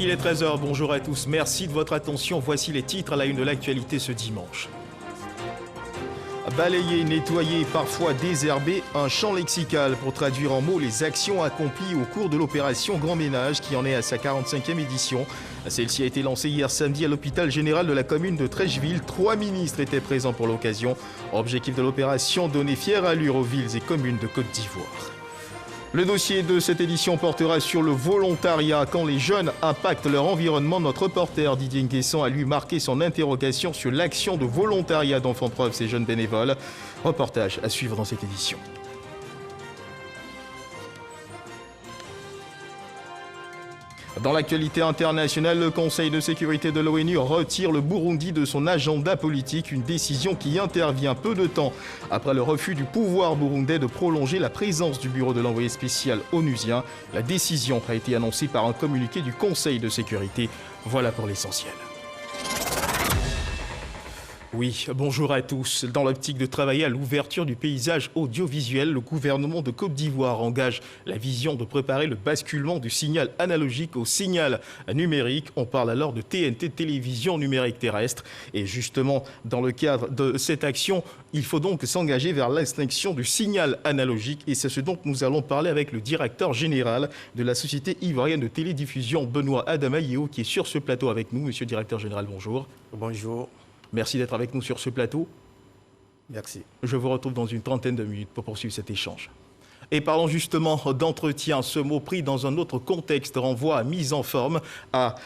Il est 13 h, bonjour à tous, merci de votre attention. Voici les titres à la une de l'actualité ce dimanche. Balayer, nettoyer, parfois désherber, un champ lexical pour traduire en mots les actions accomplies au cours de l'opération Grand Ménage qui en est à sa 45e édition. Celle-ci a été lancée hier samedi à l'hôpital général de la commune de Trècheville. 3 ministres étaient présents pour l'occasion. Objectif de l'opération, donner fière allure aux villes et communes de Côte d'Ivoire. Le dossier de cette édition portera sur le volontariat. Quand les jeunes impactent leur environnement, notre reporter Didier Nguessan a lui marqué son interrogation sur l'action de volontariat dont font preuve ces jeunes bénévoles. Reportage à suivre dans cette édition. Dans l'actualité internationale, le Conseil de sécurité de l'ONU retire le Burundi de son agenda politique, une décision qui intervient peu de temps après le refus du pouvoir burundais de prolonger la présence du bureau de l'envoyé spécial onusien. La décision a été annoncée par un communiqué du Conseil de sécurité. Voilà pour l'essentiel. Oui, bonjour à tous. Dans l'optique de travailler à l'ouverture du paysage audiovisuel, le gouvernement de Côte d'Ivoire engage la vision de préparer le basculement du signal analogique au signal numérique. On parle alors de TNT, télévision numérique terrestre. Et justement, dans le cadre de cette action, il faut donc s'engager vers l'extinction du signal analogique. Et c'est ce dont nous allons parler avec le directeur général de la Société ivoirienne de télédiffusion, Benoît Adama-Yeo, qui est sur ce plateau avec nous. Monsieur le directeur général, bonjour. Bonjour. Merci d'être avec nous sur ce plateau. Merci. Je vous retrouve dans une trentaine de minutes pour poursuivre cet échange. Et parlons justement d'entretien. Ce mot pris dans un autre contexte renvoie à mise en forme, à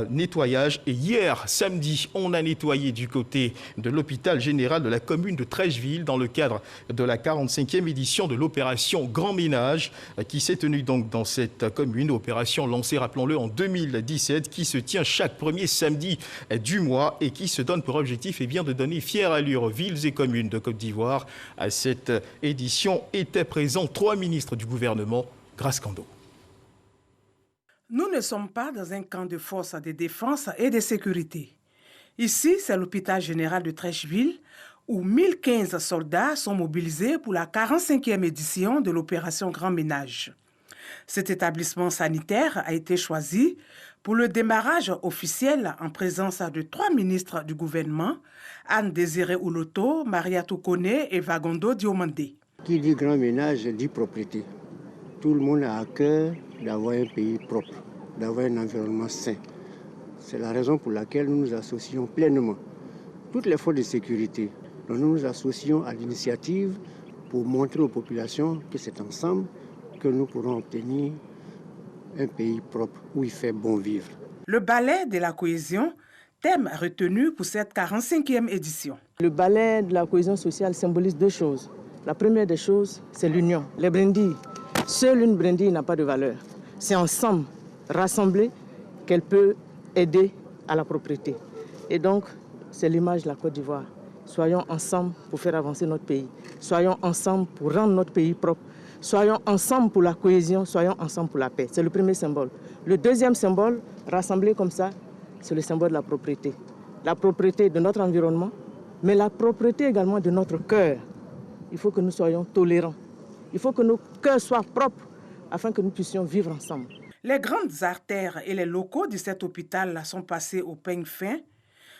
nettoyage. Et hier, samedi, on a nettoyé du côté de l'hôpital général de la commune de Trècheville dans le cadre de la 45e édition de l'opération Grand Ménage qui s'est tenue donc dans cette commune. Opération lancée, rappelons-le, en 2017 qui se tient chaque premier samedi du mois et qui se donne pour objectif de donner fière allure aux villes et communes de Côte d'Ivoire. À cette édition étaient présents 3 ministres du gouvernement, Grace Kando. Nous ne sommes pas dans un camp de force de défense et de sécurité. Ici, c'est l'hôpital général de Trècheville où 1015 soldats sont mobilisés pour la 45e édition de l'opération Grand Ménage. Cet établissement sanitaire a été choisi pour le démarrage officiel en présence de 3 ministres du gouvernement, Anne-Désiré Ouloto, Maria Toukone et Vagondo Diomandé. Qui dit grand ménage dit propriété. Tout le monde a à cœur d'avoir un pays propre, d'avoir un environnement sain. C'est la raison pour laquelle nous nous associons pleinement toutes les forces de sécurité. Donc nous nous associons à l'initiative pour montrer aux populations que c'est ensemble que nous pourrons obtenir un pays propre où il fait bon vivre. Le ballet de la cohésion, thème retenu pour cette 45e édition. Le ballet de la cohésion sociale symbolise 2 choses. La première des choses, c'est l'union. Les brindilles, seule une brindille n'a pas de valeur. C'est ensemble, rassemblés, qu'elle peut aider à la propriété. Et donc, c'est l'image de la Côte d'Ivoire. Soyons ensemble pour faire avancer notre pays. Soyons ensemble pour rendre notre pays propre. Soyons ensemble pour la cohésion, soyons ensemble pour la paix. C'est le premier symbole. Le deuxième symbole, rassemblé comme ça, c'est le symbole de la propriété. La propriété de notre environnement, mais la propriété également de notre cœur. Il faut que nous soyons tolérants. Il faut que nos cœurs soient propres afin que nous puissions vivre ensemble. Les grandes artères et les locaux de cet hôpital sont passés au peigne fin.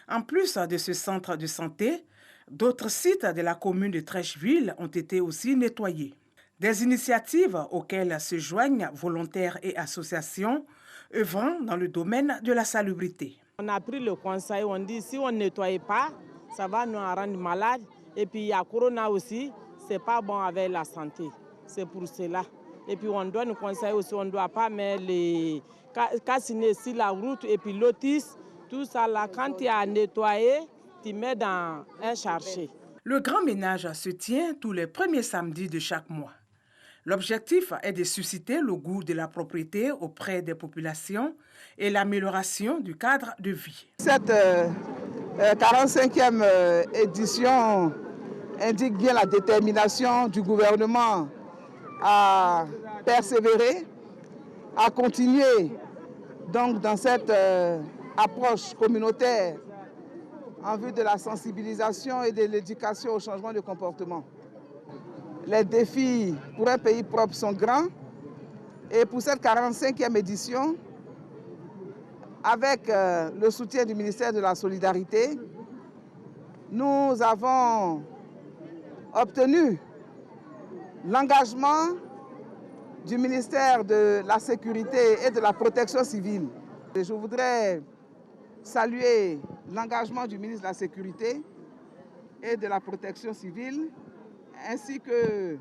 En plus de ce centre de santé, d'autres sites de la commune de Trècheville ont été aussi nettoyés. Des initiatives auxquelles se joignent volontaires et associations œuvrant dans le domaine de la salubrité. On a pris le conseil, on dit si on ne nettoie pas, ça va nous rendre malades. Et puis il y a Corona aussi, c'est pas bon avec la santé. C'est pour cela. Et puis on donne conseil aussi, on ne doit pas mettre les cassiner sur la route et puis lotis, tout ça là, quand tu as nettoyé, tu mets dans un chargé. Le grand ménage se tient tous les premiers samedis de chaque mois. L'objectif est de susciter le goût de la propriété auprès des populations et l'amélioration du cadre de vie. Cette 45e édition indique bien la détermination du gouvernement à persévérer, à continuer donc dans cette approche communautaire en vue de la sensibilisation et de l'éducation au changement de comportement. Les défis pour un pays propre sont grands et pour cette 45e édition, avec le soutien du ministère de la Solidarité, nous avons obtenu l'engagement du ministère de la Sécurité et de la Protection civile. Et je voudrais saluer l'engagement du ministre de la Sécurité et de la Protection civile, ainsi que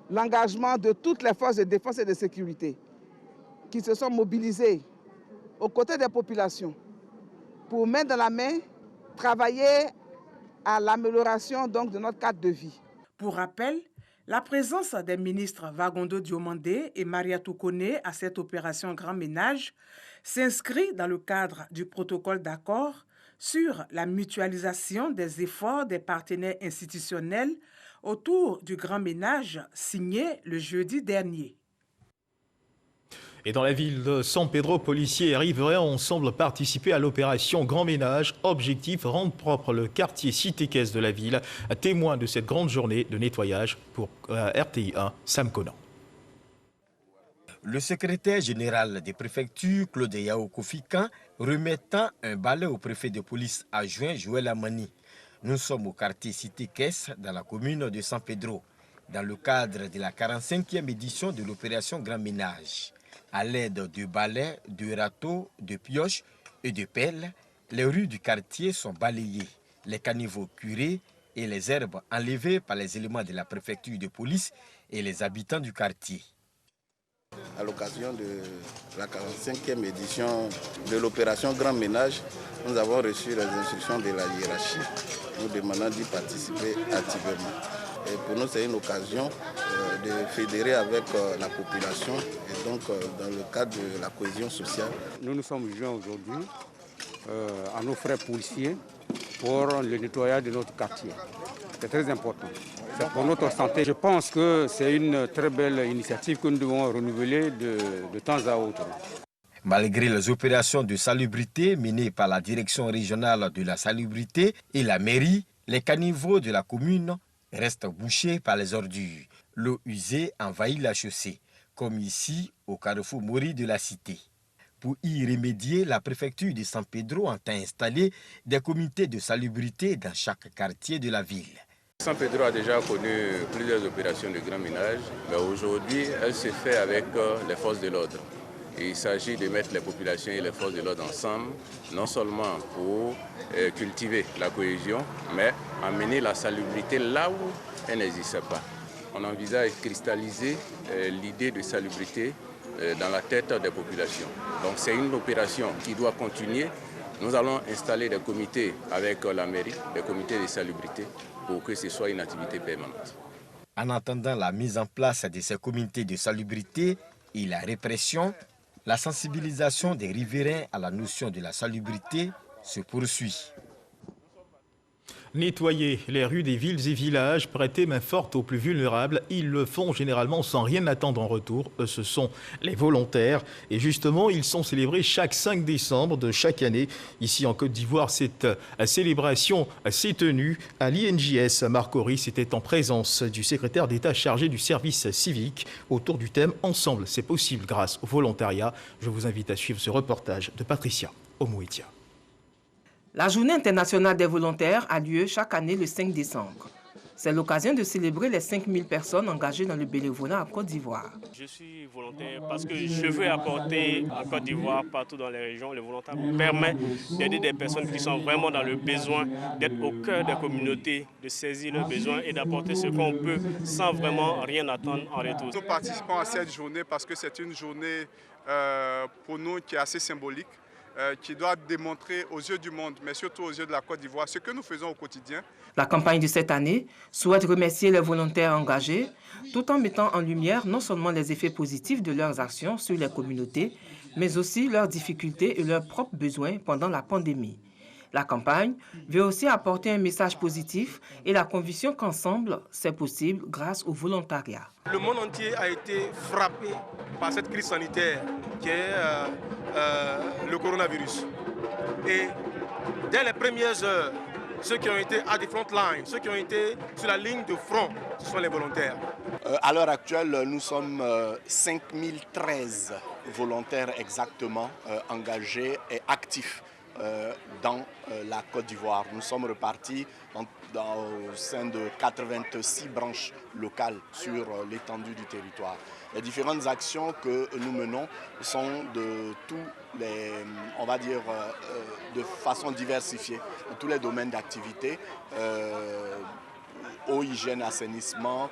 l'engagement de toutes les forces de défense et de sécurité qui se sont mobilisées aux côtés des populations pour, main dans la main, travailler à l'amélioration donc de notre cadre de vie. Pour rappel, la présence des ministres Vagondo Diomandé et Mariatou Kone à cette opération Grand Ménage s'inscrit dans le cadre du protocole d'accord sur la mutualisation des efforts des partenaires institutionnels autour du Grand Ménage signé le jeudi dernier. Et dans la ville de San Pedro, policiers et riverains ont ensemble participé à l'opération Grand Ménage. Objectif, rendre propre le quartier Cité-Caisse de la ville, témoin de cette grande journée de nettoyage pour RTI 1, Sam Conan. Le secrétaire général des préfectures, Claude Yao Kofikan, remettant un balai au préfet de police adjoint Joël Amani. Nous sommes au quartier Cité-Caisse, dans la commune de San Pedro, dans le cadre de la 45e édition de l'opération Grand Ménage. À l'aide de balais, de râteaux, de pioches et de pelles, les rues du quartier sont balayées, les caniveaux curés et les herbes enlevées par les éléments de la préfecture de police et les habitants du quartier. À l'occasion de la 45e édition de l'opération Grand Ménage, nous avons reçu les instructions de la hiérarchie, nous demandant d'y participer activement. Et pour nous, c'est une occasion de fédérer avec la population et donc dans le cadre de la cohésion sociale. Nous nous sommes joints aujourd'hui à nos frères policiers pour le nettoyage de notre quartier. C'est très important. C'est pour notre santé. Je pense que c'est une très belle initiative que nous devons renouveler de temps à autre. Malgré les opérations de salubrité menées par la direction régionale de la salubrité et la mairie, les caniveaux de la commune restent bouchés par les ordures. L'eau usée envahit la chaussée, comme ici au carrefour Mori de la cité. Pour y remédier, la préfecture de San Pedro entend installer des comités de salubrité dans chaque quartier de la ville. San Pedro a déjà connu plusieurs opérations de grand ménage, mais aujourd'hui, elle se fait avec les forces de l'ordre. Il s'agit de mettre les populations et les forces de l'ordre ensemble, non seulement pour cultiver la cohésion, mais amener la salubrité là où elle n'existe pas. On envisage de cristalliser l'idée de salubrité dans la tête des populations. Donc c'est une opération qui doit continuer. Nous allons installer des comités avec la mairie, des comités de salubrité, pour que ce soit une activité permanente. En attendant la mise en place de ces comités de salubrité et la répression, la sensibilisation des riverains à la notion de la salubrité se poursuit. Nettoyer les rues des villes et villages, prêter main forte aux plus vulnérables, ils le font généralement sans rien attendre en retour. Ce sont les volontaires. Et justement, ils sont célébrés chaque 5 décembre de chaque année. Ici en Côte d'Ivoire, cette célébration s'est tenue à l'INJS. Marc Horis était en présence du secrétaire d'État chargé du service civique autour du thème « Ensemble, c'est possible grâce au volontariat ». Je vous invite à suivre ce reportage de Patricia Omouetia. La Journée internationale des volontaires a lieu chaque année le 5 décembre. C'est l'occasion de célébrer les 5000 personnes engagées dans le bénévolat en Côte d'Ivoire. Je suis volontaire parce que je veux apporter en Côte d'Ivoire, partout dans les régions, le volontariat me permet d'aider des personnes qui sont vraiment dans le besoin, d'être au cœur des communautés, de saisir leurs besoins et d'apporter ce qu'on peut sans vraiment rien attendre en retour. Nous participons à cette journée parce que c'est une journée pour nous qui est assez symbolique. Qui doit démontrer aux yeux du monde, mais surtout aux yeux de la Côte d'Ivoire, ce que nous faisons au quotidien. La campagne de cette année souhaite remercier les volontaires engagés, tout en mettant en lumière non seulement les effets positifs de leurs actions sur les communautés, mais aussi leurs difficultés et leurs propres besoins pendant la pandémie. La campagne veut aussi apporter un message positif et la conviction qu'ensemble, c'est possible grâce au volontariat. Le monde entier a été frappé par cette crise sanitaire qui est le coronavirus. Et dès les premières heures, ceux qui ont été à des front lines, ceux qui ont été sur la ligne de front, ce sont les volontaires. À l'heure actuelle, nous sommes 5013 volontaires exactement engagés et actifs dans la Côte d'Ivoire. Nous sommes repartis au sein de 86 branches locales sur l'étendue du territoire. Les différentes actions que nous menons sont de tous les, on va dire, de façon diversifiée, dans tous les domaines d'activité. Eau, hygiène, assainissement,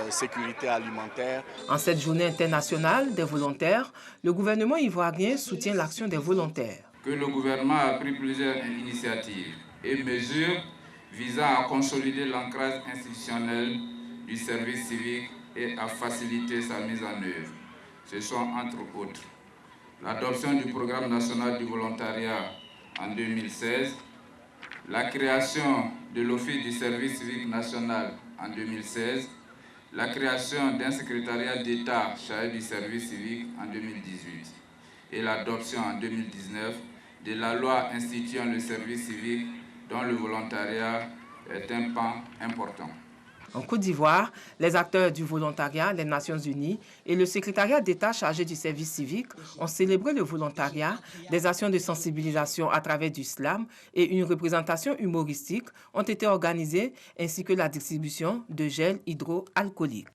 sécurité alimentaire. En cette journée internationale des volontaires, le gouvernement ivoirien soutient l'action des volontaires. Que le gouvernement a pris plusieurs initiatives et mesures visant à consolider l'ancrage institutionnel du service civique et à faciliter sa mise en œuvre. Ce sont entre autres l'adoption du programme national du volontariat en 2016, la création de l'Office du service civique national en 2016, la création d'un secrétariat d'État chargé du service civique en 2018 et l'adoption en 2019 de la loi instituant le service civique dont le volontariat est un pan important. En Côte d'Ivoire, les acteurs du volontariat, les Nations Unies et le secrétariat d'État chargé du service civique ont célébré le volontariat, des actions de sensibilisation à travers du slam et une représentation humoristique ont été organisées, ainsi que la distribution de gel hydroalcoolique.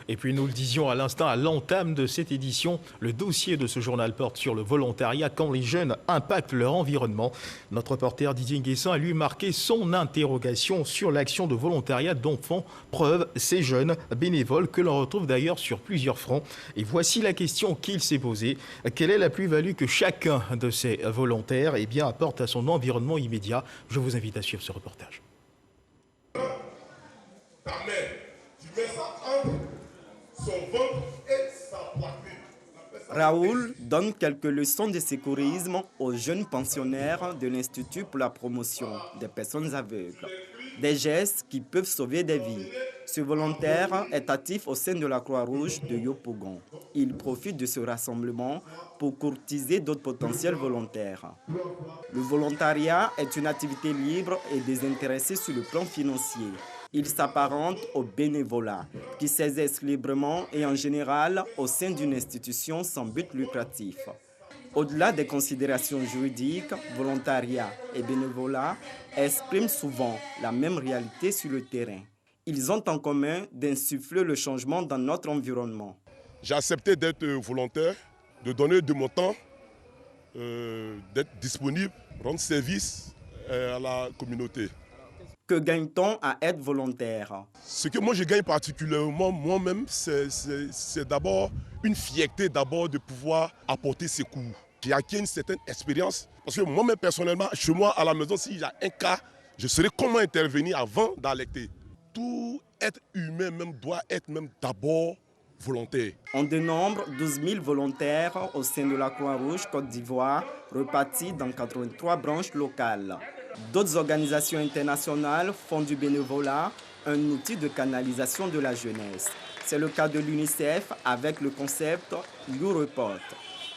Et puis nous le disions à l'instant, à l'entame de cette édition, le dossier de ce journal porte sur le volontariat quand les jeunes impactent leur environnement. Notre reporter Didier Nguessan a lui marqué son interrogation sur l'action de volontariat dont font preuve ces jeunes bénévoles que l'on retrouve d'ailleurs sur plusieurs fronts. Et voici la question qu'il s'est posée. Quelle est la plus-value que chacun de ces volontaires apporte à son environnement immédiat? Je vous invite à suivre ce reportage. Raoul donne quelques leçons de secourisme aux jeunes pensionnaires de l'Institut pour la promotion des personnes aveugles. Des gestes qui peuvent sauver des vies. Ce volontaire est actif au sein de la Croix-Rouge de Yopougon. Il profite de ce rassemblement pour courtiser d'autres potentiels volontaires. Le volontariat est une activité libre et désintéressée sur le plan financier. Il s'apparente au bénévolat, qui s'exerce librement et en général au sein d'une institution sans but lucratif. Au-delà des considérations juridiques, volontariat et bénévolat expriment souvent la même réalité sur le terrain. Ils ont en commun d'insuffler le changement dans notre environnement. J'ai accepté d'être volontaire, de donner de mon temps, d'être disponible, rendre service à la communauté. Que gagne-t-on à être volontaire? Ce que moi je gagne particulièrement moi-même, c'est d'abord une fierté de pouvoir apporter secours. J'ai acquis une certaine expérience parce que moi-même personnellement, chez moi à la maison, s'il y a un cas, je saurais comment intervenir avant d'alerter. Tout être humain même doit être même d'abord volontaire. On dénombre 12 000 volontaires au sein de la Croix-Rouge Côte d'Ivoire, repartis dans 83 branches locales. D'autres organisations internationales font du bénévolat un outil de canalisation de la jeunesse. C'est le cas de l'UNICEF avec le concept You Report.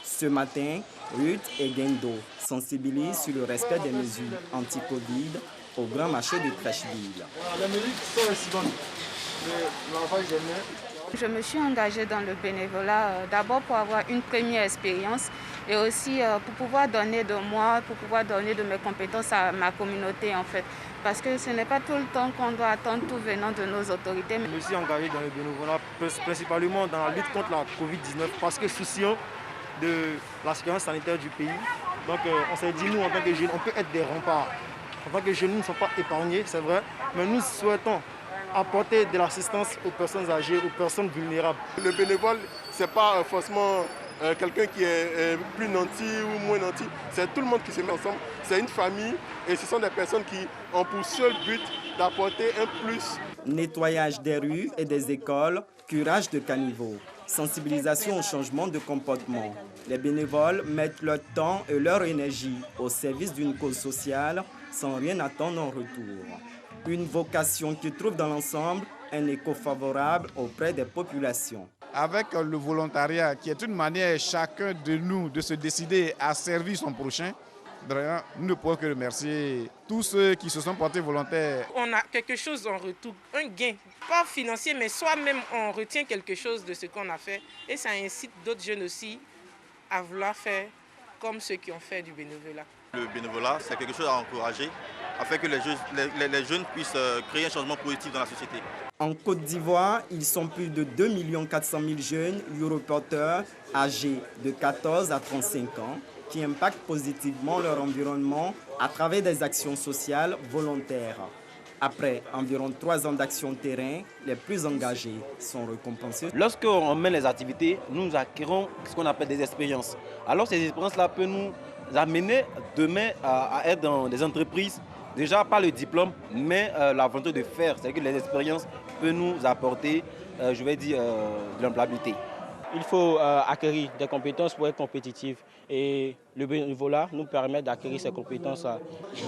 Ce matin, Ruth et Gendo sensibilisent sur le respect des mesures anti-Covid au grand marché de Trècheville. Je me suis engagée dans le bénévolat d'abord pour avoir une première expérience et aussi pour pouvoir donner de moi, pour pouvoir donner de mes compétences à ma communauté en fait. Parce que ce n'est pas tout le temps qu'on doit attendre tout venant de nos autorités. Je me suis engagée dans le bénévolat principalement dans la lutte contre la Covid-19 parce que souciant de la sécurité sanitaire du pays. Donc on s'est dit, nous en tant que jeunes, on peut être des remparts. En tant que jeunes, nous ne sommes pas épargnés, c'est vrai, mais nous souhaitons apporter de l'assistance aux personnes âgées, aux personnes vulnérables. Le bénévole, ce n'est pas forcément quelqu'un qui est plus nanti ou moins nanti. C'est tout le monde qui se met ensemble. C'est une famille et ce sont des personnes qui ont pour seul but d'apporter un plus. Nettoyage des rues et des écoles, curage de caniveaux, sensibilisation au changement de comportement. Les bénévoles mettent leur temps et leur énergie au service d'une cause sociale sans rien attendre en retour. Une vocation qui trouve dans l'ensemble un écho favorable auprès des populations. Avec le volontariat, qui est une manière chacun de nous de se décider à servir son prochain, Vraiment, nous ne pouvons que remercier tous ceux qui se sont portés volontaires. On a quelque chose en retour, un gain, pas financier, mais soi-même on retient quelque chose de ce qu'on a fait. Et ça incite d'autres jeunes aussi à vouloir faire comme ceux qui ont fait du bénévolat. Le bénévolat, c'est quelque chose à encourager afin que les jeunes puissent créer un changement positif dans la société. En Côte d'Ivoire, ils sont plus de 2 400 000 jeunes Europorteurs âgés de 14 à 35 ans qui impactent positivement leur environnement à travers des actions sociales volontaires. Après environ 3 ans d'action terrain, les plus engagés sont récompensés. Lorsqu'on mène les activités, nous acquérons ce qu'on appelle des expériences. Alors ces expériences-là peuvent nous amener demain à être dans des entreprises, déjà pas le diplôme, mais la volonté de faire. C'est-à-dire que les expériences peuvent nous apporter, de l'employabilité. Il faut acquérir des compétences pour être compétitif. Et le bénévolat nous permet d'acquérir ces compétences.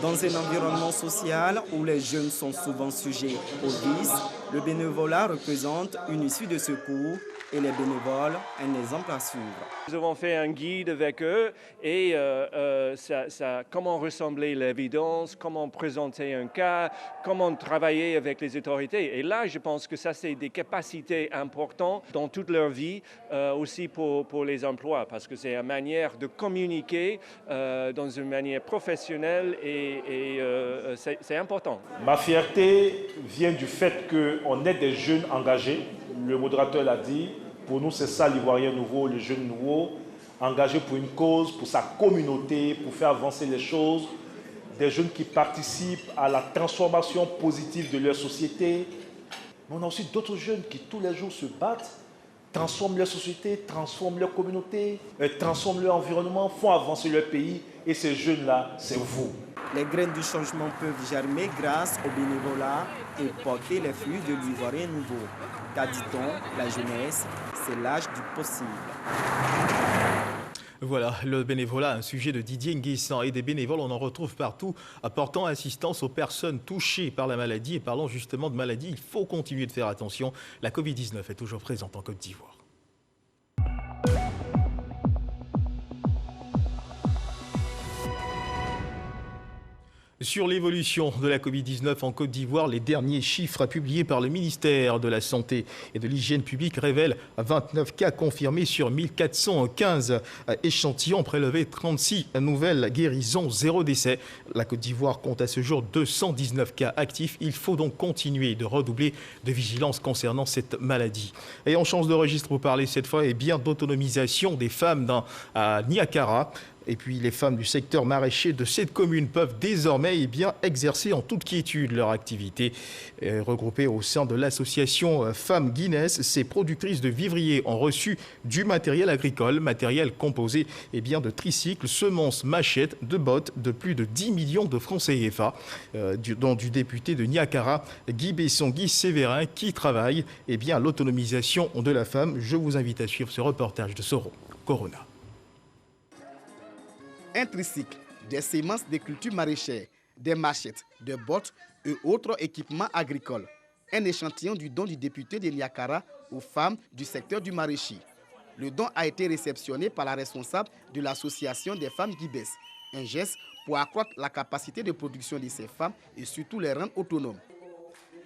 Dans un environnement social où les jeunes sont souvent sujets aux vices, le bénévolat représente une issue de secours et les bénévoles un exemple à suivre. Nous avons fait un guide avec eux et comment ressembler l'évidence, comment présenter un cas, comment travailler avec les autorités. Et là, je pense que ça, c'est des capacités importantes dans toute leur vie, aussi pour les emplois, parce que c'est une manière de communiquer dans une manière professionnelle et c'est important. Ma fierté vient du fait qu'on est des jeunes engagés. Le modérateur l'a dit, pour nous c'est ça l'Ivoirien nouveau, le jeune nouveau, engagé pour une cause, pour sa communauté, pour faire avancer les choses. Des jeunes qui participent à la transformation positive de leur société. Mais on a aussi d'autres jeunes qui tous les jours se battent, transforment leur société, transforment leur communauté, transforment leur environnement, font avancer leur pays. Et ces jeunes-là, c'est vous. Les graines du changement peuvent germer grâce au bénévolat et porter les fruits de l'Ivoirien nouveau. Car dit-on, la jeunesse, c'est l'âge du possible. Voilà, le bénévolat, un sujet de Didier Nguessan. Et des bénévoles, on en retrouve partout, apportant assistance aux personnes touchées par la maladie. Et parlant justement de maladie, il faut continuer de faire attention. La Covid-19 est toujours présente en Côte d'Ivoire. Sur l'évolution de la Covid-19 en Côte d'Ivoire, les derniers chiffres publiés par le ministère de la Santé et de l'Hygiène publique révèlent 29 cas confirmés sur 1415 échantillons prélevés, 36 nouvelles guérisons, 0 décès. La Côte d'Ivoire compte à ce jour 219 cas actifs. Il faut donc continuer de redoubler de vigilance concernant cette maladie. Et on change de registre pour parler cette fois d'autonomisation des femmes à Niakara. Et puis les femmes du secteur maraîcher de cette commune peuvent désormais exercer en toute quiétude leur activité. Regroupées au sein de l'association Femmes Guinness, ces productrices de vivriers ont reçu du matériel agricole, matériel composé de tricycles, semences, machettes, de bottes de plus de 10 millions de francs CFA, dont du député de Niakara, Guy Besson-Guy Sévérin, qui travaille à l'autonomisation de la femme. Je vous invite à suivre ce reportage de Soro Corona. Un tricycle, des semences de cultures maraîchères, des machettes, des bottes et autres équipements agricoles. Un échantillon du don du député de Niakara aux femmes du secteur du maraîcher. Le don a été réceptionné par la responsable de l'association des femmes Guibès. Un geste pour accroître la capacité de production de ces femmes et surtout les rendre autonomes.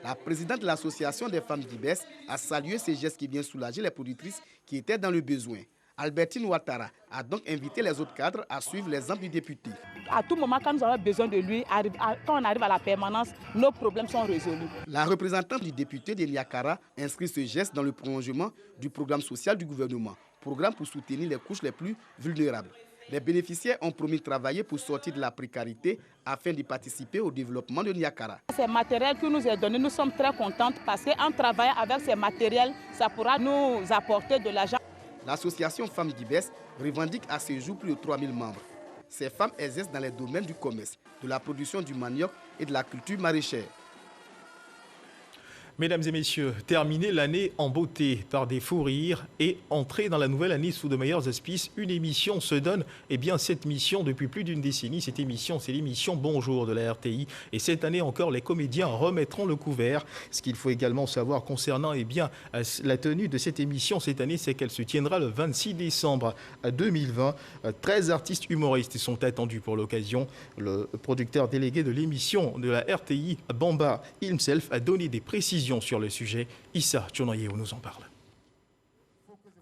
La présidente de l'association des femmes Guibès a salué ces gestes qui viennent soulager les productrices qui étaient dans le besoin. Albertine Ouattara a donc invité les autres cadres à suivre l'exemple du député. À tout moment, quand nous avons besoin de lui, quand on arrive à la permanence, nos problèmes sont résolus. La représentante du député de Niakara inscrit ce geste dans le prolongement du programme social du gouvernement, programme pour soutenir les couches les plus vulnérables. Les bénéficiaires ont promis de travailler pour sortir de la précarité afin de participer au développement de Niakara. Ces matériels qui nous est donné, nous sommes très contentes parce qu'en travaillant avec ces matériels, ça pourra nous apporter de l'argent. L'association Femmes Guibès revendique à ce jour plus de 3000 membres. Ces femmes exercent dans les domaines du commerce, de la production du manioc et de la culture maraîchère. Mesdames et messieurs, terminer l'année en beauté par des fous rires et entrer dans la nouvelle année sous de meilleurs auspices, une émission se donne. Eh bien, cette mission, depuis plus d'une décennie, cette émission, c'est l'émission Bonjour de la RTI. Et cette année encore, les comédiens remettront le couvert. Ce qu'il faut également savoir concernant la tenue de cette émission cette année, c'est qu'elle se tiendra le 26 décembre 2020. 13 artistes humoristes sont attendus pour l'occasion. Le producteur délégué de l'émission de la RTI, Bamba himself, a donné des précisions sur le sujet. Issa Tchonoyeo nous en parle.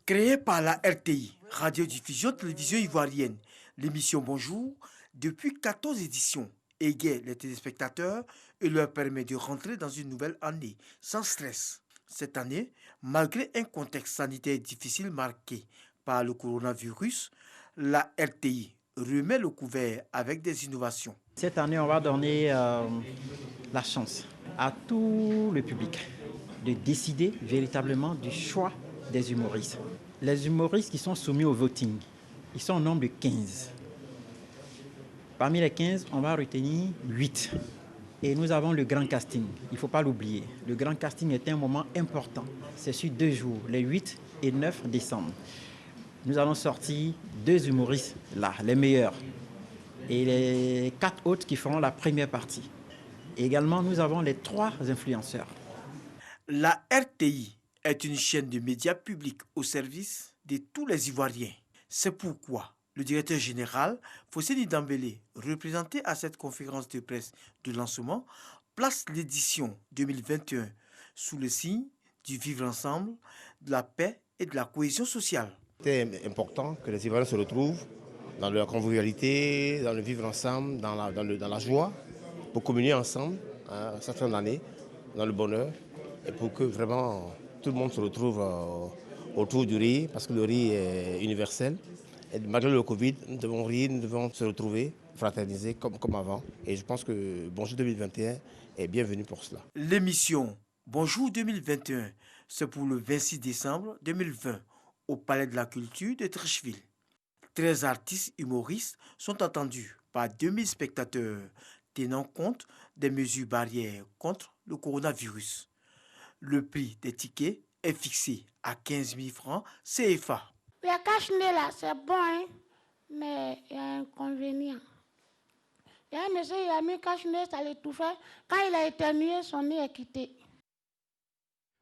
Créée par la RTI, radiodiffusion télévision ivoirienne, l'émission Bonjour, depuis 14 éditions, égaye les téléspectateurs et leur permet de rentrer dans une nouvelle année sans stress. Cette année, malgré un contexte sanitaire difficile marqué par le coronavirus, la RTI remet le couvert avec des innovations. Cette année, on va donner la chance à tout le public de décider véritablement du choix des humoristes. Les humoristes qui sont soumis au voting, ils sont au nombre de 15. Parmi les 15, on va retenir 8. Et nous avons le grand casting, il ne faut pas l'oublier. Le grand casting est un moment important. C'est sur 2 jours, les 8 et 9 décembre. Nous allons sortir 2 humoristes là, les meilleurs. Et les 4 autres qui feront la première partie. Et également, nous avons les 3 influenceurs. La RTI est une chaîne de médias publics au service de tous les Ivoiriens. C'est pourquoi le directeur général, Fosseni Dambélé, représenté à cette conférence de presse de lancement, place l'édition 2021 sous le signe du vivre ensemble, de la paix et de la cohésion sociale. C'est important que les Ivoiriens se retrouvent dans leur convivialité, dans le vivre ensemble, dans la joie, pour communier ensemble un certain nombre d'années, dans le bonheur, et pour que vraiment tout le monde se retrouve autour du riz, parce que le riz est universel. Et malgré le Covid, nous devons rire, nous devons se retrouver, fraterniser comme avant. Et je pense que Bonjour 2021 est bienvenu pour cela. L'émission Bonjour 2021, c'est pour le 26 décembre 2020 au Palais de la Culture de Treichville. 13 artistes humoristes sont attendus par 2000 spectateurs, tenant compte des mesures barrières contre le coronavirus. Le prix des tickets est fixé à 15 000 francs CFA. Le cache-nez là, c'est bon, hein? Mais il y a un inconvénient. Il y a un monsieur, il a mis cache-nez, ça l'étouffait. Quand il a éternué, son nez est quitté.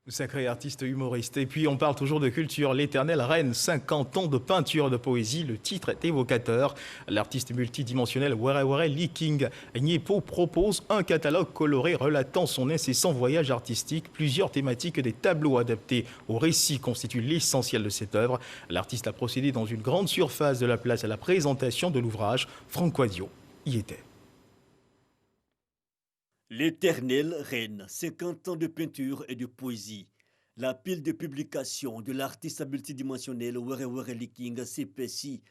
Sacré artiste humoriste. Et puis on parle toujours de culture. L'éternelle reine, 50 ans de peinture de poésie. Le titre est évocateur. L'artiste multidimensionnel Were Liking Nyepo propose un catalogue coloré relatant son incessant voyage artistique. Plusieurs thématiques des tableaux adaptés au récit constituent l'essentiel de cette œuvre. L'artiste a procédé dans une grande surface de la place à la présentation de l'ouvrage. Franck Quadio y était. L'éternelle reine, 50 ans de peinture et de poésie. La pile de publications de l'artiste multidimensionnel Were Liking s'épaissit.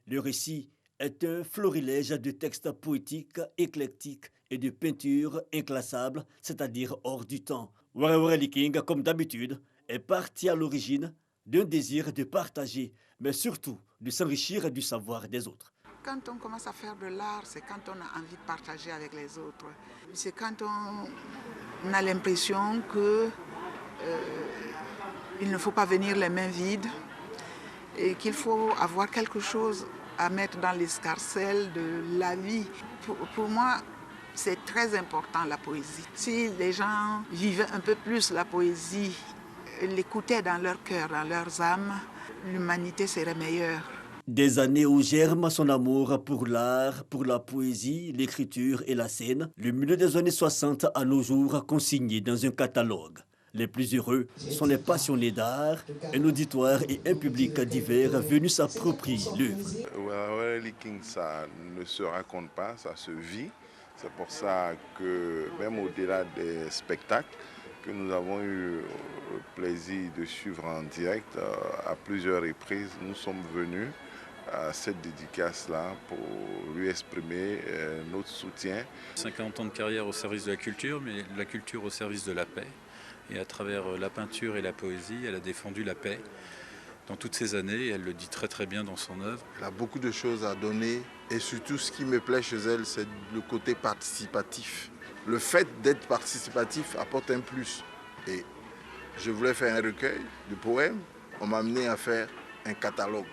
Le récit est un florilège de textes poétiques, éclectiques et de peintures inclassables, c'est-à-dire hors du temps. Were Liking, comme d'habitude, est parti à l'origine d'un désir de partager, mais surtout de s'enrichir du savoir des autres. Quand on commence à faire de l'art, c'est quand on a envie de partager avec les autres. C'est quand on a l'impression qu'il ne faut pas venir les mains vides et qu'il faut avoir quelque chose à mettre dans l'escarcelle de la vie. Pour moi, c'est très important la poésie. Si les gens vivaient un peu plus la poésie, l'écoutaient dans leur cœur, dans leurs âmes, l'humanité serait meilleure. Des années où germe son amour pour l'art, pour la poésie, l'écriture et la scène, le milieu des années 60 à nos jours consigné dans un catalogue. Les plus heureux sont les passionnés d'art, un auditoire et un public divers venus s'approprier l'œuvre. Were Liking, ça ne se raconte pas, ça se vit. C'est pour ça que même au-delà des spectacles, que nous avons eu le plaisir de suivre en direct à plusieurs reprises, nous sommes venus à cette dédicace-là pour lui exprimer notre soutien. 50 ans de carrière au service de la culture, mais la culture au service de la paix. Et à travers la peinture et la poésie, elle a défendu la paix dans toutes ces années. Elle le dit très très bien dans son œuvre. Elle a beaucoup de choses à donner et surtout ce qui me plaît chez elle, c'est le côté participatif. Le fait d'être participatif apporte un plus. Et je voulais faire un recueil de poèmes. On m'a amené à faire un catalogue.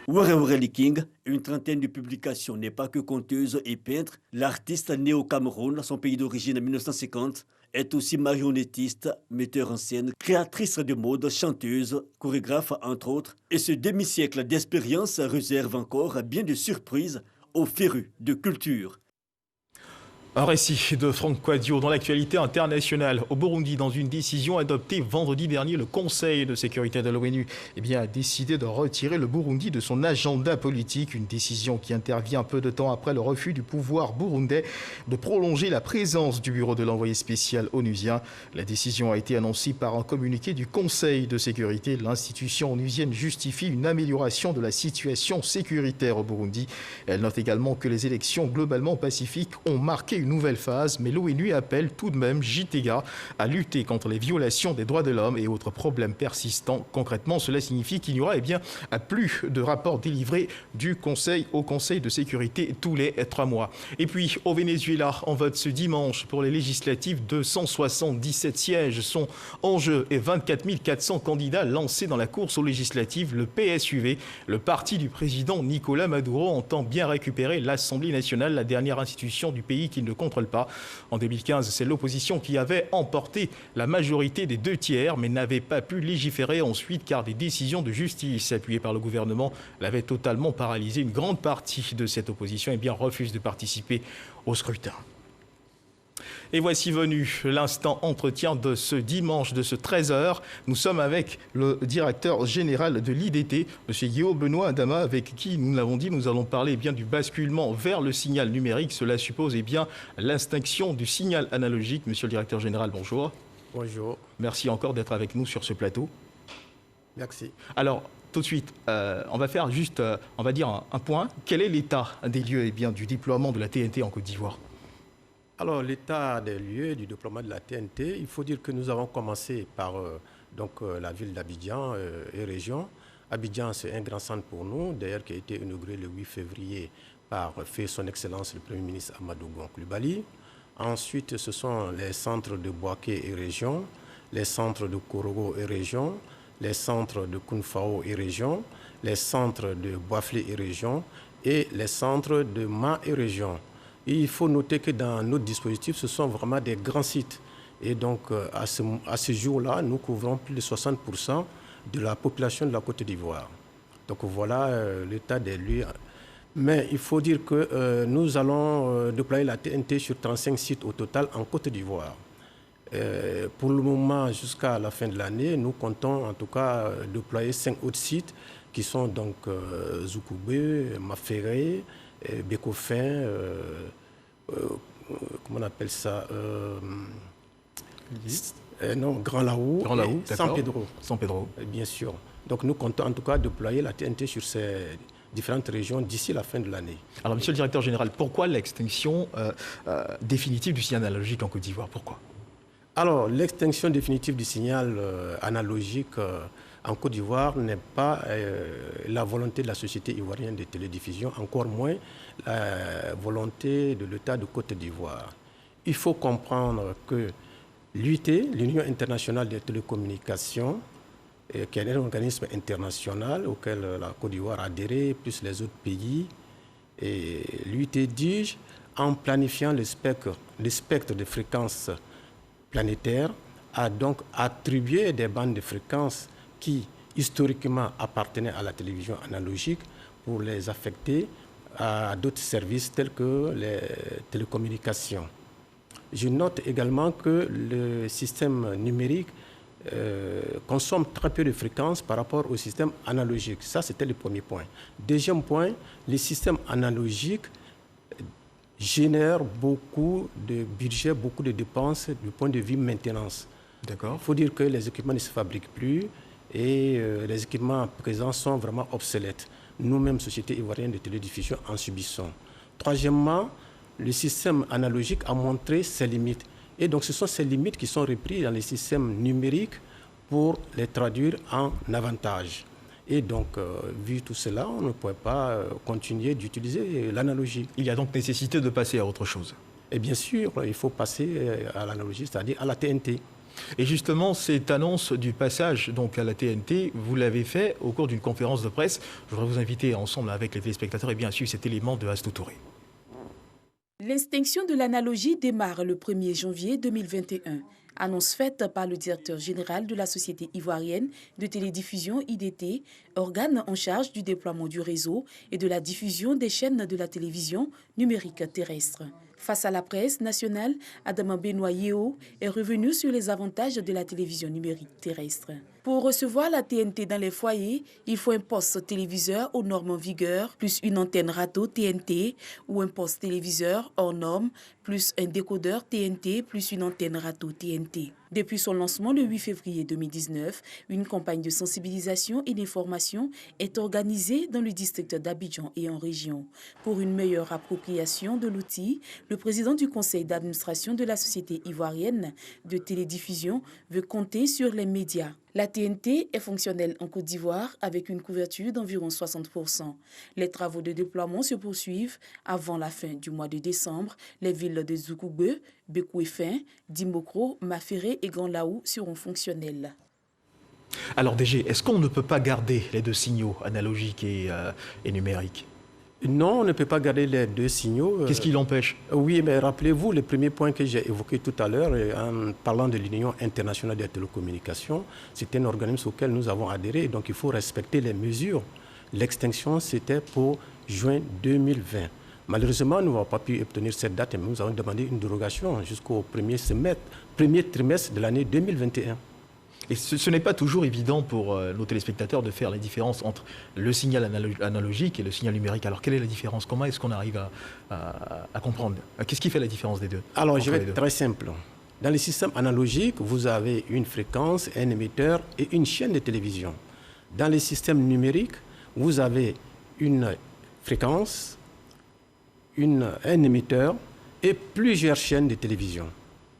Were King, une trentaine de publications, n'est pas que conteuse et peintre. L'artiste né au Cameroun, son pays d'origine en 1950, est aussi marionnettiste, metteur en scène, créatrice de mode, chanteuse, chorégraphe entre autres. Et ce demi-siècle d'expérience réserve encore bien de surprises aux férus de culture. Un récit de Franck Quadio dans l'actualité internationale. Au Burundi, dans une décision adoptée vendredi dernier, le Conseil de sécurité de l'ONU a décidé de retirer le Burundi de son agenda politique. Une décision qui intervient peu de temps après le refus du pouvoir burundais de prolonger la présence du bureau de l'envoyé spécial onusien. La décision a été annoncée par un communiqué du Conseil de sécurité. L'institution onusienne justifie une amélioration de la situation sécuritaire au Burundi. Elle note également que les élections globalement pacifiques ont marqué une nouvelle phase, mais l'ONU appelle tout de même JTEGA à lutter contre les violations des droits de l'homme et autres problèmes persistants. Concrètement, cela signifie qu'il n'y aura plus de rapports délivrés du Conseil au Conseil de sécurité tous les 3 mois. Et puis, au Venezuela, on vote ce dimanche pour les législatives. 277 sièges sont en jeu et 24 400 candidats lancés dans la course aux législatives. Le PSUV, le parti du président Nicolás Maduro, entend bien récupérer l'Assemblée nationale, la dernière institution du pays qui ne contrôle pas. En 2015, c'est l'opposition qui avait emporté la majorité des 2/3, mais n'avait pas pu légiférer ensuite car des décisions de justice appuyées par le gouvernement l'avaient totalement paralysé. Une grande partie de cette opposition refuse de participer au scrutin. Et voici venu l'instant entretien de ce dimanche, de ce 13h. Nous sommes avec le directeur général de l'IDT, M. Guillaume Benoît Adama, avec qui, nous l'avons dit, nous allons parler du basculement vers le signal numérique. Cela suppose l'extinction du signal analogique. Monsieur le directeur général, bonjour. Bonjour. Merci encore d'être avec nous sur ce plateau. Merci. Alors, tout de suite, on va faire juste, un point. Quel est l'état des lieux du déploiement de la TNT en Côte d'Ivoire ? Alors, l'état des lieux du déploiement de la TNT, il faut dire que nous avons commencé par la ville d'Abidjan et région. Abidjan, c'est un grand centre pour nous, d'ailleurs qui a été inauguré le 8 février par son Excellence le Premier ministre Amadou Gon Coulibaly. Ensuite, ce sont les centres de Boaké et région, les centres de Korogo et région, les centres de Kounfao et région, les centres de Boaflé et région et les centres de Ma et région. Et il faut noter que dans notre dispositif, ce sont vraiment des grands sites. Et donc, à ce jour-là, nous couvrons plus de 60% de la population de la Côte d'Ivoire. Donc voilà l'état des lieux. Mais il faut dire que nous allons déployer la TNT sur 35 sites au total en Côte d'Ivoire. Pour le moment, jusqu'à la fin de l'année, nous comptons en tout cas déployer 5 autres sites qui sont donc Zoukoubé, Maféré, Bécofin, comment on appelle ça Grand Laou et San Pedro. San Pedro. Bien sûr. Donc nous comptons en tout cas déployer la TNT sur ces différentes régions d'ici la fin de l'année. Alors, monsieur le directeur général, pourquoi l'extinction définitive du signal analogique en Côte d'Ivoire ? Pourquoi ? Alors, l'extinction définitive du signal analogique en Côte d'Ivoire n'est pas la volonté de la Société ivoirienne de télédiffusion, encore moins la volonté de l'État de Côte d'Ivoire. Il faut comprendre que l'UIT, l'Union internationale des télécommunications, qui est un organisme international auquel la Côte d'Ivoire a adhéré, plus les autres pays, et l'UIT DIGE, en planifiant le spectre de fréquences planétaires, a donc attribué des bandes de fréquences qui, historiquement, appartenaient à la télévision analogique pour les affecter à d'autres services tels que les télécommunications. Je note également que le système numérique consomme très peu de fréquences par rapport au système analogique. Ça, c'était le premier point. Deuxième point, les systèmes analogiques génèrent beaucoup de budget, beaucoup de dépenses du point de vue maintenance. D'accord. Il faut dire que les équipements ne se fabriquent plus et les équipements présents sont vraiment obsolètes. Nous-mêmes, Société ivoirienne de télédiffusion, en subissons. Troisièmement, le système analogique a montré ses limites. Et donc, ce sont ces limites qui sont reprises dans les systèmes numériques pour les traduire en avantage. Et donc, vu tout cela, on ne pouvait pas continuer d'utiliser l'analogie. Il y a donc nécessité de passer à autre chose. Et bien sûr, il faut passer à l'analogie, c'est-à-dire à la TNT. Et justement, cette annonce du passage donc, à la TNT, vous l'avez fait au cours d'une conférence de presse. Je voudrais vous inviter ensemble avec les téléspectateurs et bien sûr cet élément de Astou Touré. L'extinction de l'analogie démarre le 1er janvier 2021. Annonce faite par le directeur général de la Société ivoirienne de télédiffusion IDT, organe en charge du déploiement du réseau et de la diffusion des chaînes de la télévision numérique terrestre. Face à la presse nationale, Adama Benoît Yeo est revenu sur les avantages de la télévision numérique terrestre. Pour recevoir la TNT dans les foyers, il faut un poste téléviseur aux normes en vigueur, plus une antenne râteau TNT ou un poste téléviseur hors normes, plus un décodeur TNT, plus une antenne râteau TNT. Depuis son lancement le 8 février 2019, une campagne de sensibilisation et d'information est organisée dans le district d'Abidjan et en région. Pour une meilleure appropriation de l'outil, le président du conseil d'administration de la Société ivoirienne de télédiffusion veut compter sur les médias. La TNT est fonctionnelle en Côte d'Ivoire avec une couverture d'environ 60%. Les travaux de déploiement se poursuivent avant la fin du mois de décembre. Les villes de Zoukougbe, Bekou-Efin, Dimokro, Maféré et Grand Laou seront fonctionnelles. Alors DG, est-ce qu'on ne peut pas garder les deux signaux analogiques et numériques ? Non, on ne peut pas garder les deux signaux. Qu'est-ce qui l'empêche? Oui, mais rappelez-vous le premier point que j'ai évoqué tout à l'heure en parlant de l'Union internationale des télécommunications. C'est un organisme auquel nous avons adhéré, donc il faut respecter les mesures. L'extinction, c'était pour juin 2020. Malheureusement, nous n'avons pas pu obtenir cette date, mais nous avons demandé une dérogation jusqu'au premier trimestre de l'année 2021. Et ce n'est pas toujours évident pour nos téléspectateurs de faire la différence entre le signal analogique et le signal numérique. Alors, quelle est la différence? Comment est-ce qu'on arrive à comprendre? Qu'est-ce qui fait la différence des deux? Alors, je vais être très simple. Dans les systèmes analogiques, vous avez une fréquence, un émetteur et une chaîne de télévision. Dans les systèmes numériques, vous avez une fréquence, un émetteur et plusieurs chaînes de télévision.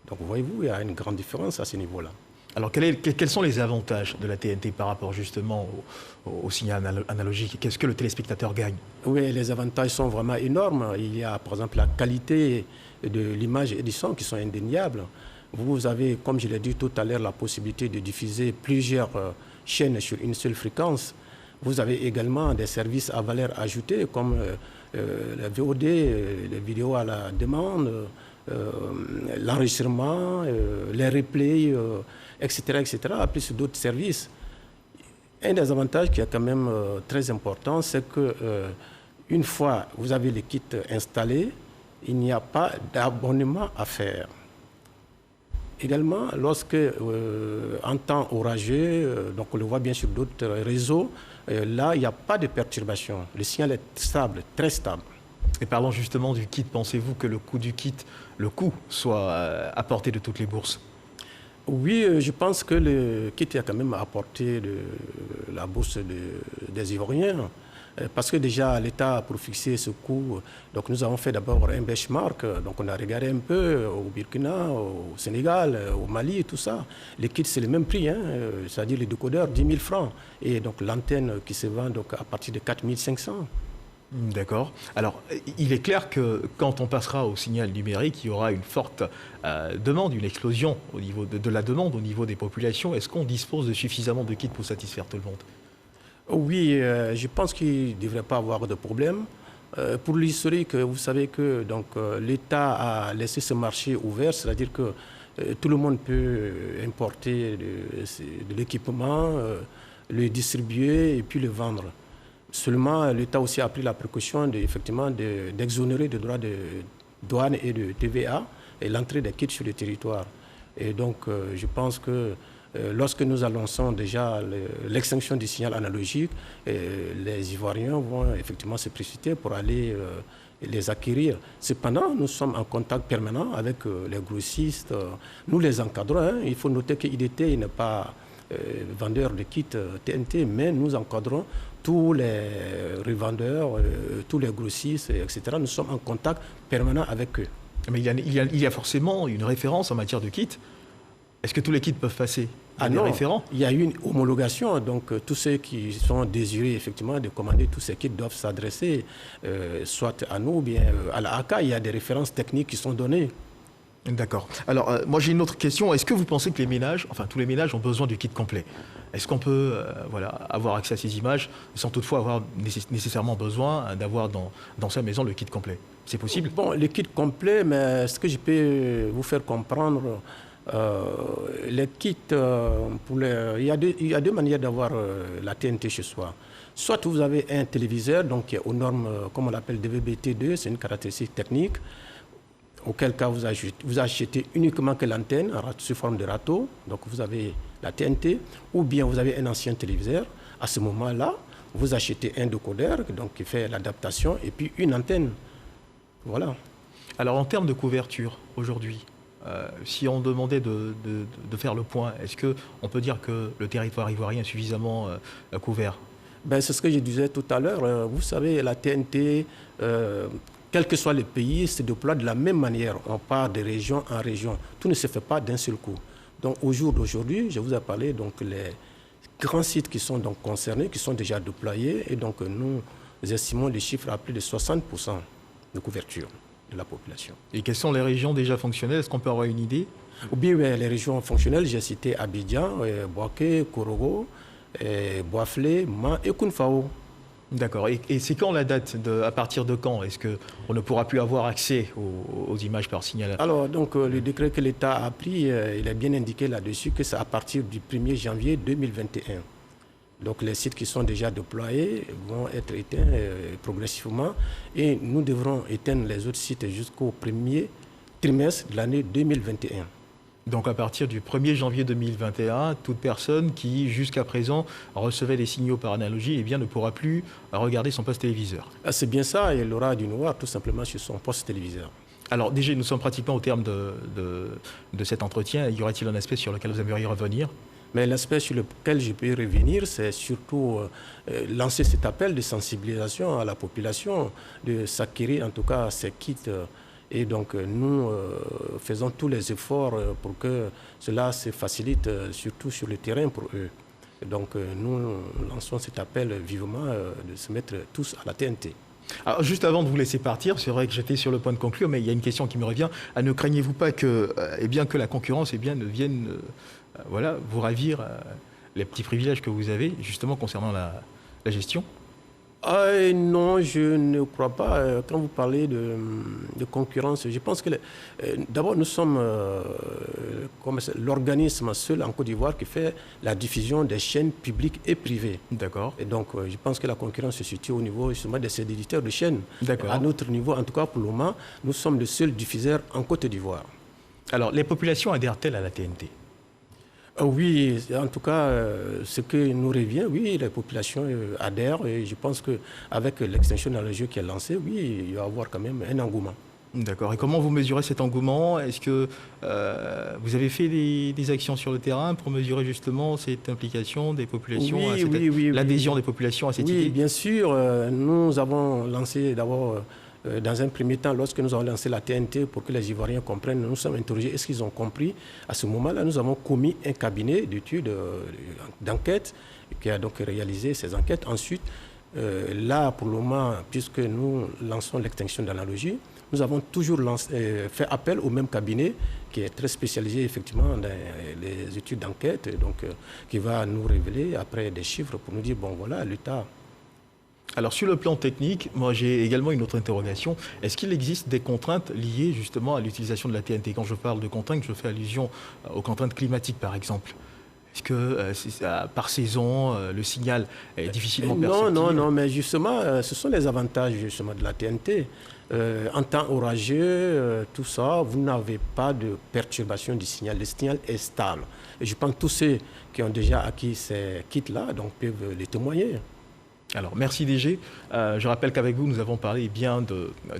Donc, voyez-vous, il y a une grande différence à ce niveau-là. Alors, quels sont les avantages de la TNT par rapport justement au signal analogique? Qu'est-ce que le téléspectateur gagne? Oui, les avantages sont vraiment énormes. Il y a par exemple la qualité de l'image et du son qui sont indéniables. Vous avez, comme je l'ai dit tout à l'heure, la possibilité de diffuser plusieurs chaînes sur une seule fréquence. Vous avez également des services à valeur ajoutée comme la VOD, les vidéos à la demande, l'enregistrement, les replays, etc., plus d'autres services. Un des avantages qui est quand même très important, c'est que une fois vous avez les kits installés, il n'y a pas d'abonnement à faire. Également, lorsque en temps orageux, donc on le voit bien sur d'autres réseaux, là il n'y a pas de perturbation. Le signal est stable, très stable. Et parlons justement du kit, pensez-vous que le coût du kit, soit à portée de toutes les bourses? Oui, je pense que le kit est quand même à portée de la bourse des Ivoiriens. Parce que déjà, l'État, pour fixer ce coût, donc nous avons fait d'abord un benchmark. Donc on a regardé un peu au Burkina, au Sénégal, au Mali et tout ça. Les kits, c'est le même prix, c'est-à-dire les décodeurs, 10 000 francs. Et donc l'antenne qui se vend donc, à partir de 4 500. D'accord. Alors, il est clair que quand on passera au signal numérique, il y aura une forte demande, une explosion au niveau de la demande au niveau des populations. Est-ce qu'on dispose de suffisamment de kits pour satisfaire tout le monde? Oui, je pense qu'il ne devrait pas avoir de problème. Pour l'historique, vous savez que l'État a laissé ce marché ouvert, c'est-à-dire que tout le monde peut importer de l'équipement, le distribuer et puis le vendre. Seulement, l'État aussi a pris la précaution d'exonérer de droits de douane et de TVA et l'entrée des kits sur le territoire. Et donc, je pense que lorsque nous annonçons déjà l'extinction du signal analogique, les Ivoiriens vont effectivement se précipiter pour aller les acquérir. Cependant, nous sommes en contact permanent avec les grossistes. Nous les encadrons. Il faut noter que IDT n'est pas vendeur de kits TNT, mais nous encadrons tous les revendeurs, tous les grossistes, etc. Nous sommes en contact permanent avec eux. Mais il y a forcément une référence en matière de kits. Est-ce que tous les kits peuvent passer à des référents? Il y a une homologation, donc tous ceux qui sont désirés effectivement de commander tous ces kits doivent s'adresser soit à nous ou bien à la AK. Il y a des références techniques qui sont données. D'accord. Alors, moi j'ai une autre question. Est-ce que vous pensez que les ménages, enfin tous les ménages ont besoin du kit complet? Est-ce qu'on peut avoir accès à ces images sans toutefois avoir nécessairement besoin d'avoir dans sa maison le kit complet? C'est possible? Bon, le kit complet, mais ce que je peux vous faire comprendre, les kits, il y a deux manières d'avoir la TNT chez soi. Soit vous avez un téléviseur, donc qui est aux normes, comme on l'appelle DVB-T2, c'est une caractéristique technique, auquel cas vous achetez uniquement que l'antenne sous forme de râteau, donc vous avez la TNT, ou bien vous avez un ancien téléviseur. À ce moment-là, vous achetez un décodeur donc, qui fait l'adaptation et puis une antenne. Voilà. Alors en termes de couverture, aujourd'hui, si on demandait de faire le point, est-ce qu'on peut dire que le territoire ivoirien est suffisamment couvert? Ben, c'est ce que je disais tout à l'heure. Vous savez, la TNT, quel que soit le pays, se déploie de la même manière. On part de région en région. Tout ne se fait pas d'un seul coup. Donc au jour d'aujourd'hui, je vous ai parlé donc les grands sites qui sont donc concernés, qui sont déjà déployés, et donc nous estimons les chiffres à plus de 60% de couverture de la population. Et quelles sont les régions déjà fonctionnelles? Est-ce qu'on peut avoir une idée? Oui, les régions fonctionnelles, j'ai cité Abidjan, Boaké, Korogo, Boaflé, Man et Kounfao. D'accord. Et c'est quand la date? À partir de quand est-ce qu'on ne pourra plus avoir accès aux images par signal? Alors, donc, le décret que l'État a pris, il est bien indiqué là-dessus que c'est à partir du 1er janvier 2021. Donc, les sites qui sont déjà déployés vont être éteints progressivement et nous devrons éteindre les autres sites jusqu'au premier trimestre de l'année 2021. Donc à partir du 1er janvier 2021, toute personne qui jusqu'à présent recevait des signaux par analogie ne pourra plus regarder son poste téléviseur. C'est bien ça, elle aura dû nous voir tout simplement sur son poste téléviseur. Alors déjà, nous sommes pratiquement au terme de cet entretien. Y aurait-il un aspect sur lequel vous aimeriez revenir? Mais l'aspect sur lequel je peux revenir, c'est surtout lancer cet appel de sensibilisation à la population, de s'acquérir en tout cas ces kits. Et donc nous faisons tous les efforts pour que cela se facilite, surtout sur le terrain pour eux. Et donc nous lançons cet appel vivement de se mettre tous à la TNT. Alors, juste avant de vous laisser partir, c'est vrai que j'étais sur le point de conclure, mais il y a une question qui me revient. Ne craignez-vous pas que, que la concurrence ne vienne vous ravir les petits privilèges que vous avez, justement concernant la gestion? Non, je ne crois pas. Quand vous parlez de concurrence, je pense que d'abord nous sommes l'organisme seul en Côte d'Ivoire qui fait la diffusion des chaînes publiques et privées. D'accord. Et donc je pense que la concurrence se situe au niveau justement des éditeurs de chaînes. D'accord. À notre niveau, en tout cas pour le moment, nous sommes le seul diffuseur en Côte d'Ivoire. Alors les populations adhèrent-elles à la TNT? Oui, en tout cas, ce que nous revient, oui, les populations adhèrent et je pense qu'avec l'extinction analogique qui est lancée, oui, il va y avoir quand même un engouement. D'accord. Et comment vous mesurez cet engouement? Est-ce que vous avez fait des actions sur le terrain pour mesurer justement cette implication des populations, l'adhésion des populations à cette idée? Oui, bien sûr. Nous avons lancé d'abord... Dans un premier temps, lorsque nous avons lancé la TNT pour que les Ivoiriens comprennent, nous sommes interrogés, est-ce qu'ils ont compris? À ce moment-là, nous avons commis un cabinet d'études, d'enquête, qui a donc réalisé ces enquêtes. Ensuite, là, pour le moment, puisque nous lançons l'extinction d'analogie, nous avons toujours fait appel au même cabinet qui est très spécialisé effectivement dans les études d'enquête, donc qui va nous révéler après des chiffres pour nous dire, bon voilà, l'État... Alors sur le plan technique, moi j'ai également une autre interrogation. Est-ce qu'il existe des contraintes liées justement à l'utilisation de la TNT? Quand je parle de contraintes, je fais allusion aux contraintes climatiques par exemple. Est-ce que par saison, le signal est difficilement perceptible? Non, mais justement, ce sont les avantages justement de la TNT. En temps orageux, tout ça, vous n'avez pas de perturbation du signal. Le signal est stable. Et je pense que tous ceux qui ont déjà acquis ces kits-là peuvent les témoigner. Alors, merci DG. Je rappelle qu'avec vous, nous avons parlé bien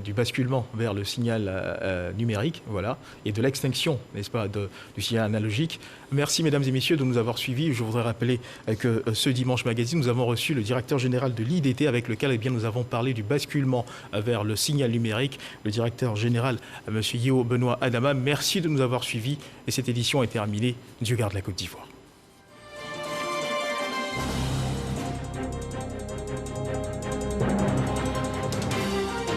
du basculement vers le signal numérique, voilà, et de l'extinction, n'est-ce pas, du signal analogique. Merci, mesdames et messieurs, de nous avoir suivis. Je voudrais rappeler que ce Dimanche Magazine, nous avons reçu le directeur général de l'IDT, avec lequel nous avons parlé du basculement vers le signal numérique, le directeur général, M. Yeo Benoît Adama. Merci de nous avoir suivis. Et cette édition est terminée. Dieu garde la Côte d'Ivoire.